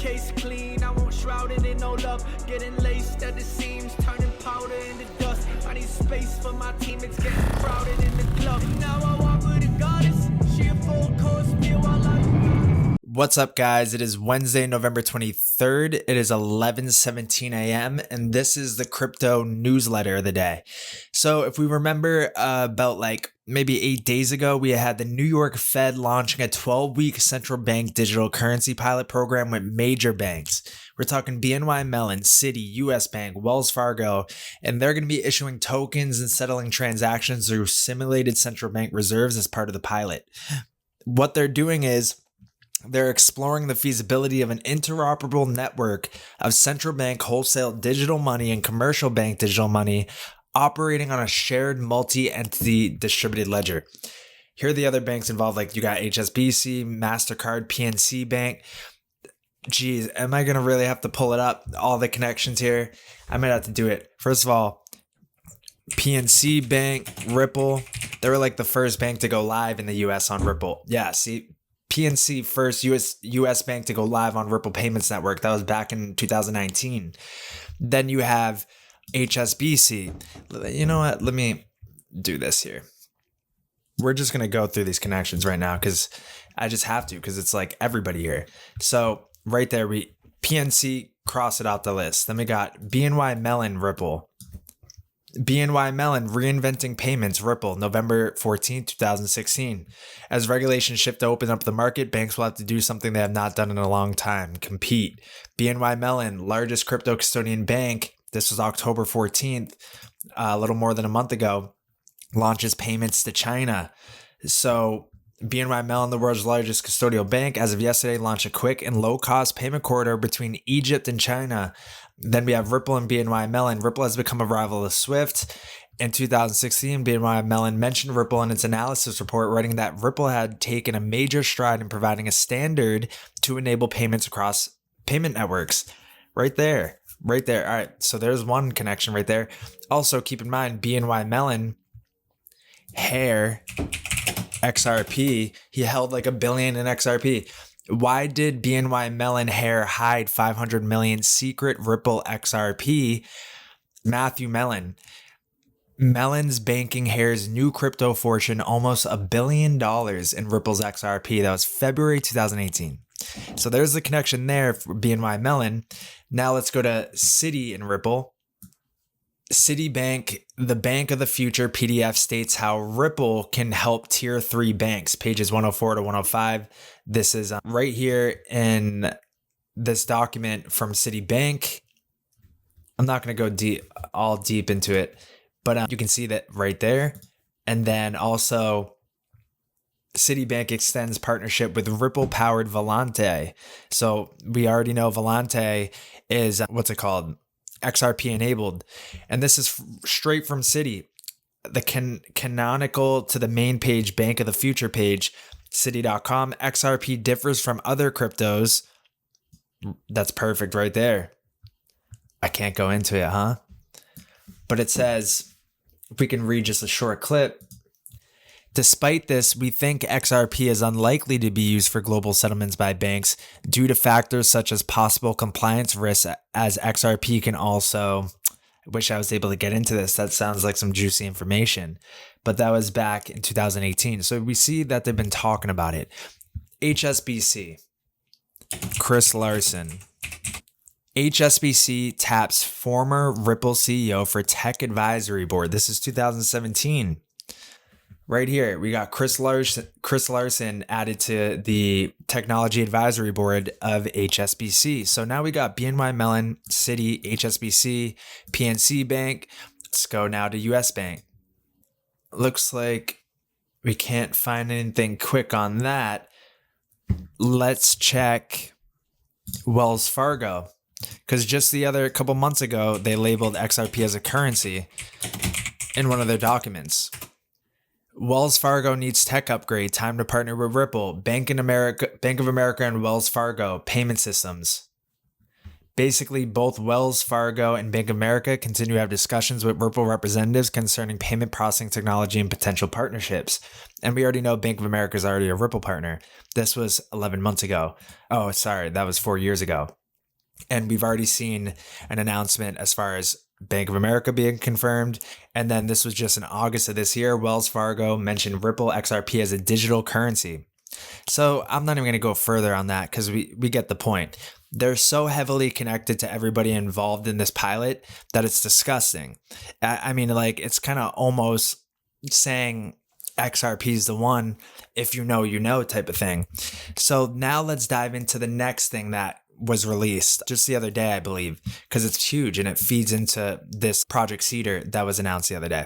case clean, I won't shroud it in no love. Getting laced at the seams, turning powder into dust. I need space for my team, it's getting crowded in the club. Now I walk with a goddess, she a full course meal while I... What's up, guys? It is Wednesday, November 23rd. It is 11:17 a.m. and this is the crypto newsletter of the day. So if we remember about maybe 8 days ago, we had the New York Fed launching a 12-week central bank digital currency pilot program with major banks. We're talking BNY Mellon, Citi, US Bank, Wells Fargo, and they're going to be issuing tokens and settling transactions through simulated central bank reserves as part of the pilot. What they're doing is they're exploring the feasibility of an interoperable network of central bank wholesale digital money and commercial bank digital money operating on a shared multi-entity distributed ledger. Here are the other banks involved, like you got HSBC, MasterCard, PNC Bank. Geez, am I going to really have to pull it up? All the connections here. I might have to do it. First of all, PNC Bank, Ripple, they were like the first bank to go live in the US on Ripple. Yeah, see, PNC first US bank to go live on Ripple Payments Network. That was back in 2019. Then you have HSBC. You know what? Let me do this here. We're just going to go through these connections right now because I just have to, because it's like everybody here. So right there, PNC, cross it out the list. Then we got BNY Mellon, Ripple. BNY Mellon, reinventing payments, Ripple, November 14, 2016. As regulations shift to open up the market, banks will have to do something they have not done in a long time, compete. BNY Mellon, largest crypto custodian bank, this was October 14th, a little more than a month ago, launches payments to China. So BNY Mellon, the world's largest custodial bank, as of yesterday, launched a quick and low-cost payment corridor between Egypt and China. Then we have Ripple and BNY Mellon. Ripple has become a rival of Swift. In 2016, BNY Mellon mentioned Ripple in its analysis report, writing that Ripple had taken a major stride in providing a standard to enable payments across payment networks. Right there. All right, so there's one connection right there. Also, keep in mind, BNY Mellon, Hair, XRP, he held like $1 billion in XRP. Why did BNY Mellon Hair hide 500 million secret Ripple XRP? Matthew Mellon. Mellon's banking Hair's new crypto fortune almost $1 billion in Ripple's XRP. That was February 2018. So there's the connection there for BNY Mellon. Now let's go to Citi and Ripple. Citibank, the bank of the future PDF states how Ripple can help tier 3 banks, pages 104 to 105. This is right here in this document from Citibank. I'm not going to go all deep into it, but you can see that right there. And then also Citibank extends partnership with Ripple powered Volante. So we already know Volante is, what's it called? XRP enabled. And this is straight from Citi. The canonical to the main page bank of the future page, Citi.com. XRP differs from other cryptos. That's perfect right there. I can't go into it, huh? But it says, if we can read just a short clip. Despite this, we think XRP is unlikely to be used for global settlements by banks due to factors such as possible compliance risks, as XRP can also... I wish I was able to get into this. That sounds like some juicy information. But that was back in 2018. So we see that they've been talking about it. HSBC. Chris Larsen. HSBC taps former Ripple CEO for tech advisory board. This is 2017. Right here, we got Chris Larsen added to the technology advisory board of HSBC. So now we got BNY Mellon, Citi, HSBC, PNC Bank. Let's go now to US Bank. Looks like we can't find anything quick on that. Let's check Wells Fargo, because just the other couple months ago, they labeled XRP as a currency in one of their documents. Wells Fargo needs tech upgrade. Time to partner with Ripple. Bank of America and Wells Fargo payment systems. Basically, both Wells Fargo and Bank of America continue to have discussions with Ripple representatives concerning payment processing technology and potential partnerships. And we already know Bank of America is already a Ripple partner. This was 11 months ago. Oh, sorry, that was 4 years ago. And we've already seen an announcement as far as Bank of America being confirmed. And then this was just in August of this year. Wells Fargo mentioned Ripple XRP as a digital currency. So I'm not even going to go further on that because we get the point. They're so heavily connected to everybody involved in this pilot that it's disgusting. I mean, like, it's kind of almost saying XRP is the one, if you know type of thing. So now let's dive into the next thing that was released just the other day, I believe, because it's huge and it feeds into this Project Cedar that was announced the other day.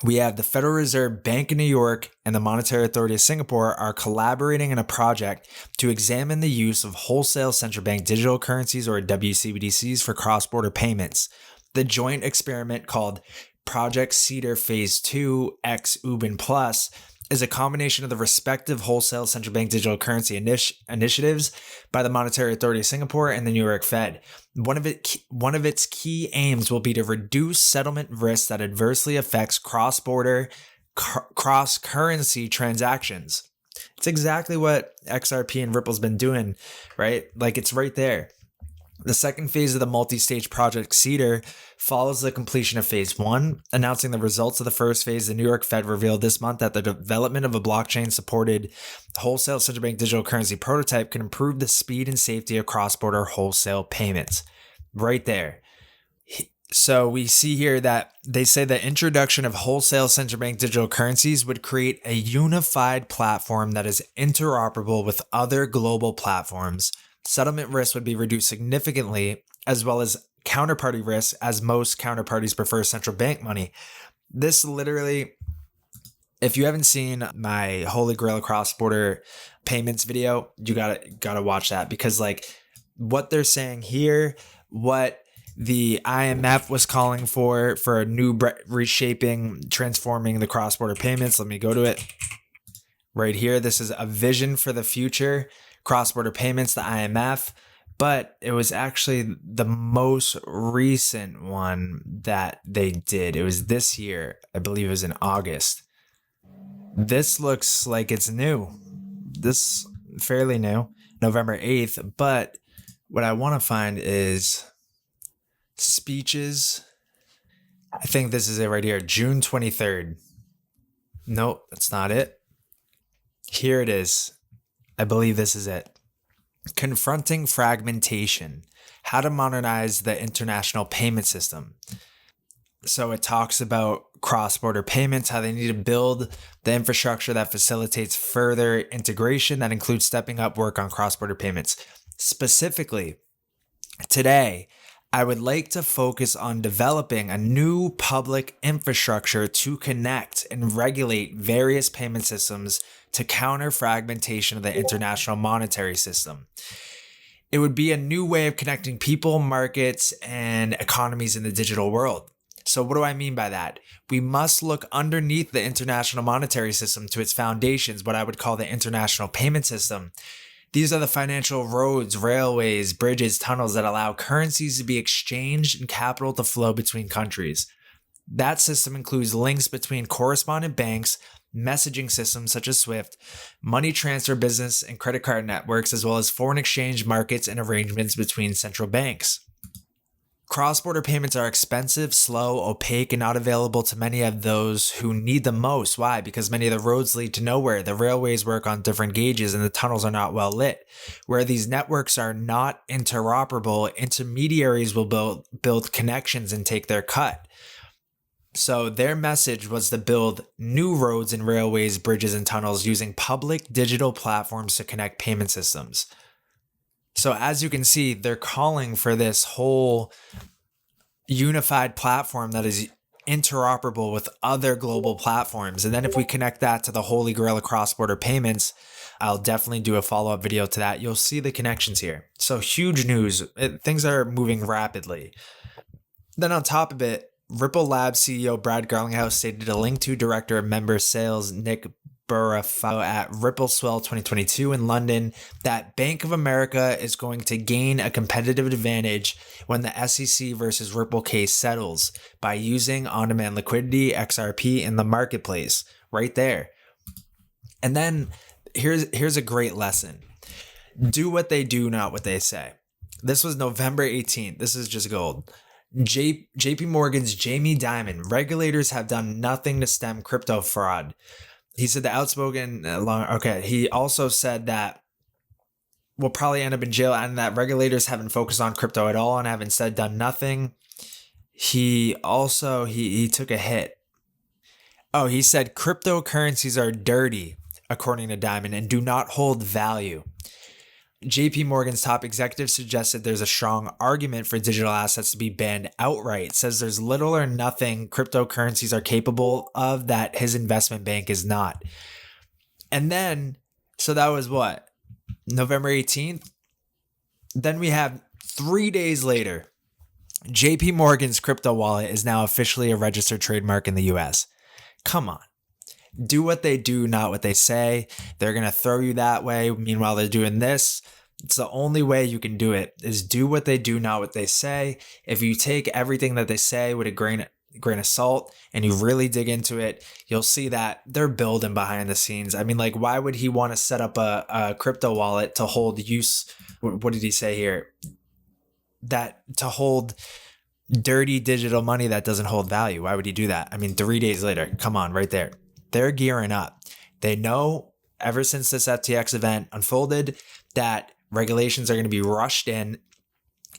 We have the Federal Reserve Bank of New York and the Monetary Authority of Singapore are collaborating in a project to examine the use of wholesale central bank digital currencies, or WCBDCs, for cross-border payments. The joint experiment, called Project Cedar Phase 2 X Ubin Plus, is a combination of the respective wholesale central bank digital currency initiatives by the Monetary Authority of Singapore and the New York Fed. One of its key aims will be to reduce settlement risk that adversely affects cross-border cross-currency transactions. It's exactly what XRP and Ripple's been doing, right? Like, it's right there. The second phase of the multi-stage Project Cedar follows the completion of phase 1. Announcing the results of the first phase, the New York Fed revealed this month that the development of a blockchain-supported wholesale central bank digital currency prototype can improve the speed and safety of cross-border wholesale payments. Right there. So we see here that they say the introduction of wholesale central bank digital currencies would create a unified platform that is interoperable with other global platforms. Settlement risk would be reduced significantly, as well as counterparty risk, as most counterparties prefer central bank money. This literally, if you haven't seen my Holy Grail cross-border payments video, you gotta watch that, because like what they're saying here, what the IMF was calling for a new reshaping, transforming the cross-border payments. Let me go to it right here. This is a vision for the future. Cross-border payments, the IMF, but it was actually the most recent one that they did. It was this year. I believe it was in August. This looks like it's new. This fairly new, November 8th, but what I want to find is speeches. I think this is it right here, June 23rd. Nope, that's not it. Here it is. I believe this is it. Confronting fragmentation, how to modernize the international payment system. So it talks about cross-border payments, how they need to build the infrastructure that facilitates further integration that includes stepping up work on cross-border payments. Specifically, today, I would like to focus on developing a new public infrastructure to connect and regulate various payment systems to counter fragmentation of the international monetary system. It would be a new way of connecting people, markets, and economies in the digital world. So what do I mean by that? We must look underneath the international monetary system to its foundations, what I would call the international payment system. These are the financial roads, railways, bridges, tunnels that allow currencies to be exchanged and capital to flow between countries. That system includes links between correspondent banks, messaging systems such as SWIFT, money transfer business and credit card networks, as well as foreign exchange markets and arrangements between central banks. Cross-border payments are expensive, slow, opaque, and not available to many of those who need them most. Why? Because many of the roads lead to nowhere. The railways work on different gauges and the tunnels are not well lit. Where these networks are not interoperable, intermediaries will build connections and take their cut. So their message was to build new roads and railways, bridges, and tunnels using public digital platforms to connect payment systems. So as you can see, they're calling for this whole unified platform that is interoperable with other global platforms. And then if we connect that to the Holy Grail of cross-border payments, I'll definitely do a follow-up video to that. You'll see the connections here. So huge news. Things are moving rapidly. Then on top of it, Ripple Labs CEO Brad Garlinghouse stated a link to Director of Member Sales Nick Burafao at Ripple Swell 2022 in London that Bank of America is going to gain a competitive advantage when the SEC versus Ripple case settles by using on-demand liquidity, XRP, in the marketplace. Right there. And then here's a great lesson. Do what they do, not what they say. This was November 18th. This is just gold. JP Morgan's Jamie Dimon. Regulators have done nothing to stem crypto fraud. He said the outspoken, he also said that we'll probably end up in jail and that regulators haven't focused on crypto at all and have instead done nothing. He also, he took a hit. Oh, he said cryptocurrencies are dirty, according to Dimon, and do not hold value. JP Morgan's top executive suggested there's a strong argument for digital assets to be banned outright. Says there's little or nothing cryptocurrencies are capable of that his investment bank is not. And then, so that was what? November 18th? Then we have 3 days later, JP Morgan's crypto wallet is now officially a registered trademark in the US. Come on. Do what they do, not what they say. They're going to throw you that way. Meanwhile, they're doing this. It's the only way you can do it is do what they do, not what they say. If you take everything that they say with a grain of salt and you really dig into it, you'll see that they're building behind the scenes. I mean, like, why would he want to set up a crypto wallet to hold what did he say here? That to hold dirty digital money that doesn't hold value. Why would he do that? I mean, 3 days later, come on, right there. They're gearing up. They know ever since this FTX event unfolded that regulations are going to be rushed in,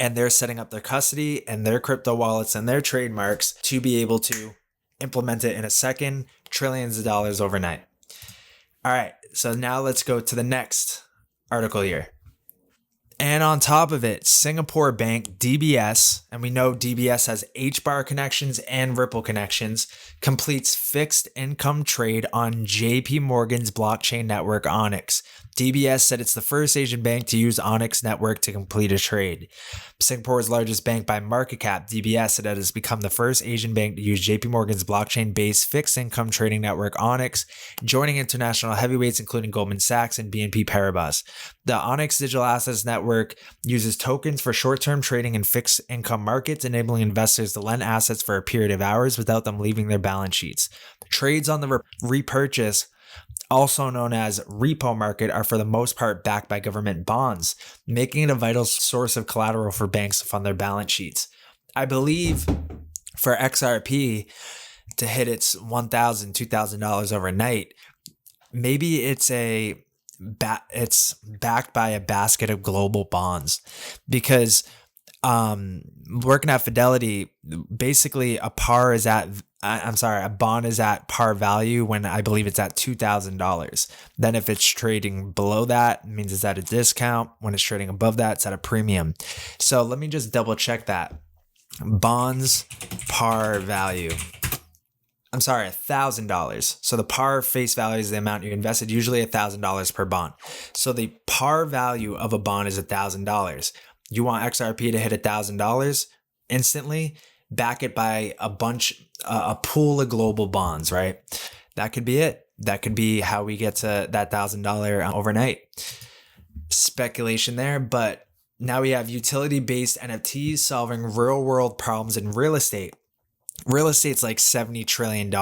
and they're setting up their custody and their crypto wallets and their trademarks to be able to implement it in a second, trillions of dollars overnight. All right, so now let's go to the next article here. And on top of it, Singapore bank DBS, and we know DBS has HBAR connections and Ripple connections, completes fixed income trade on JP Morgan's blockchain network Onyx. DBS said it's the first Asian bank to use Onyx network to complete a trade. Singapore's largest bank by market cap, DBS, said it has become the first Asian bank to use JP Morgan's blockchain-based fixed income trading network Onyx, joining international heavyweights including Goldman Sachs and BNP Paribas. The Onyx digital assets network uses tokens for short-term trading in fixed income markets, enabling investors to lend assets for a period of hours without them leaving their balance sheets. Trades on the repurchase, also known as repo market, are for the most part backed by government bonds, making it a vital source of collateral for banks to fund their balance sheets. I believe for XRP to hit its $1,000, $2,000 overnight, maybe it's backed by a basket of global bonds, because working at Fidelity, basically a bond is at par value when I believe it's at $2,000. Then if it's trading below that, it means it's at a discount. When it's trading above that, it's at a premium. So let me just double check that. Bonds par value. $1,000. So the par face value is the amount you invested, usually $1,000 per bond. So the par value of a bond is $1,000. You want XRP to hit $1,000 instantly, back it by a pool of global bonds, right? That could be it. That could be how we get to that $1,000 overnight. Speculation there, but now we have utility-based NFTs solving real-world problems in real estate. Real estate's like $70 trillion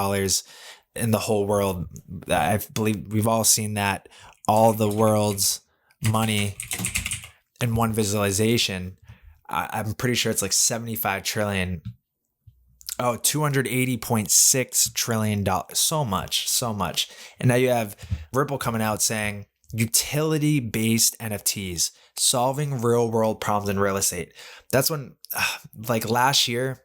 in the whole world. I believe we've all seen that. All the world's money in one visualization. I'm pretty sure it's like 75 trillion. Oh, $280.6 trillion. So much. And now you have Ripple coming out saying utility-based NFTs solving real-world problems in real estate. That's when, like last year,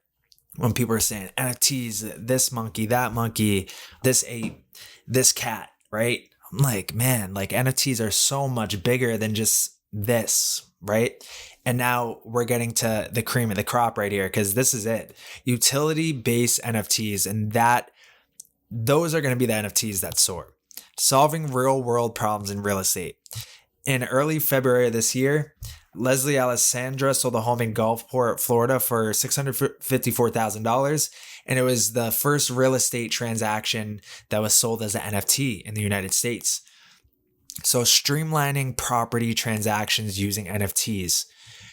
when people were saying NFTs, this monkey, that monkey, this ape, this cat, right? I'm like, man, like NFTs are so much bigger than just this, right? And now we're getting to the cream of the crop right here, because this is it. Utility-based NFTs, and those are going to be the NFTs that soar. Solving real-world problems in real estate. In early February of this year, Leslie Alessandra sold a home in Gulfport, Florida for $654,000. And it was the first real estate transaction that was sold as an NFT in the United States. So streamlining property transactions using NFTs.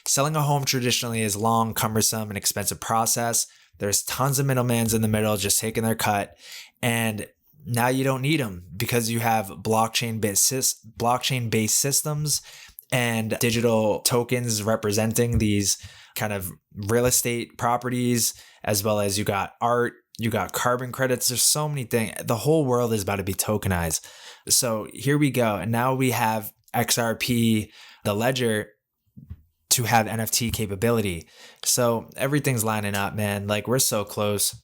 Selling a home traditionally is long, cumbersome, and expensive process. There's tons of middlemans in the middle just taking their cut. And now you don't need them because you have blockchain-based systems and digital tokens representing these kind of real estate properties, as well as you got art, you got carbon credits. There's so many things. The whole world is about to be tokenized. So here we go. And now we have XRP, the ledger, to have NFT capability. So everything's lining up, man. Like, we're so close.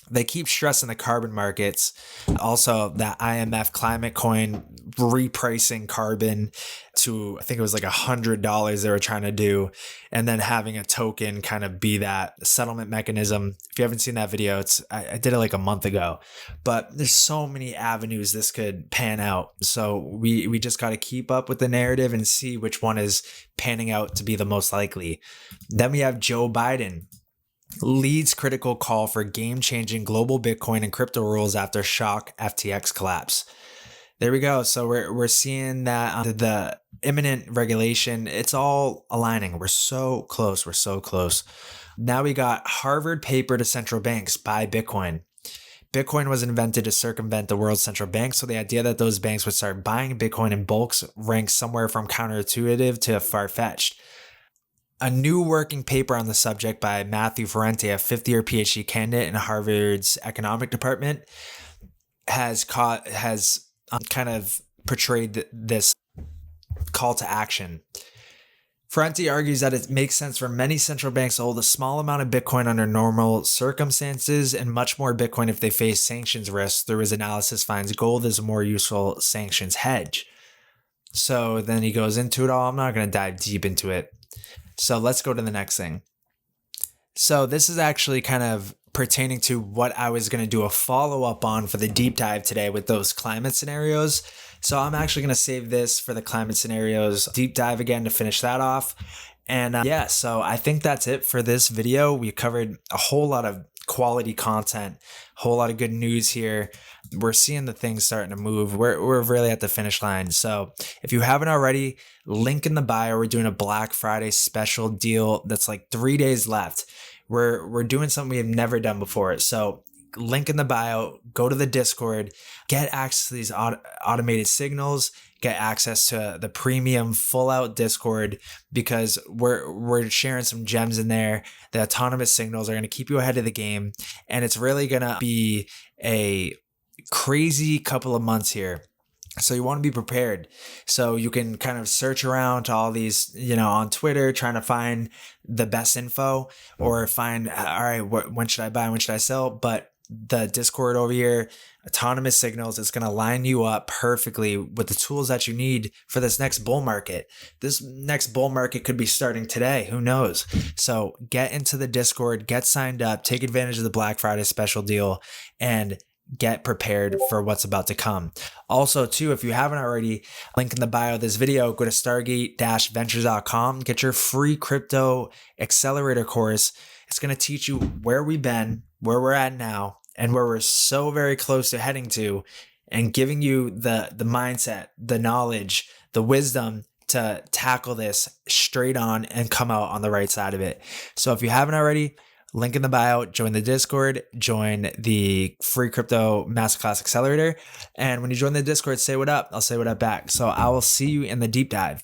They keep stressing the carbon markets. Also, that IMF climate coin repricing carbon to, I think it was like $100 they were trying to do. And then having a token kind of be that settlement mechanism. If you haven't seen that video, I did it like a month ago. But there's so many avenues this could pan out. So we just got to keep up with the narrative and see which one is panning out to be the most likely. Then we have Joe Biden leads critical call for game-changing global Bitcoin and crypto rules after shock FTX collapse. There we go. So we're seeing that the imminent regulation, it's all aligning. We're so close. We're so close. Now we got Harvard paper to central banks buy Bitcoin. Bitcoin was invented to circumvent the world's central banks. So the idea that those banks would start buying Bitcoin in bulks ranks somewhere from counterintuitive to far-fetched. A new working paper on the subject by Matthew Ferrante, a fifth-year PhD candidate in Harvard's economic department, has kind of portrayed this call to action. Ferrante argues that it makes sense for many central banks to hold a small amount of Bitcoin under normal circumstances and much more Bitcoin if they face sanctions risks. Through his analysis, finds gold is a more useful sanctions hedge. So then he goes into it all. I'm not going to dive deep into it. So let's go to the next thing. So this is actually kind of pertaining to what I was going to do a follow-up on for the deep dive today with those climate scenarios. So I'm actually going to save this for the climate scenarios deep dive again to finish that off. And yeah, so I think that's it for this video. We covered a whole lot of quality content, a whole lot of good news here. We're seeing the things starting to move. We're really at the finish line. So if you haven't already, link in the bio. We're doing a Black Friday special deal that's like 3 days left. We're doing something we have never done before. So link in the bio, go to the Discord, get access to these automated signals, get access to the premium full out Discord, because we're sharing some gems in there. The autonomous signals are going to keep you ahead of the game. And it's really going to be a crazy couple of months here. So you want to be prepared. So you can kind of search around to all these, on Twitter, trying to find the best info, or find, all right, when should I buy? When should I sell? But the Discord over here, autonomous signals, is going to line you up perfectly with the tools that you need for this next bull market. This next bull market could be starting today. Who knows? So get into the Discord, get signed up, take advantage of the Black Friday special deal, and get prepared for what's about to come. Also, too, if you haven't already, link in the bio of this video, go to stargate-ventures.com, get your free crypto accelerator course. It's going to teach you where we've been, where we're at now, and where we're so very close to heading to, and giving you the mindset, the knowledge, the wisdom to tackle this straight on and come out on the right side of it. So if you haven't already, link in the bio, join the Discord, join the free crypto masterclass accelerator. And when you join the Discord, say what up. I'll say what up back. So I will see you in the deep dive.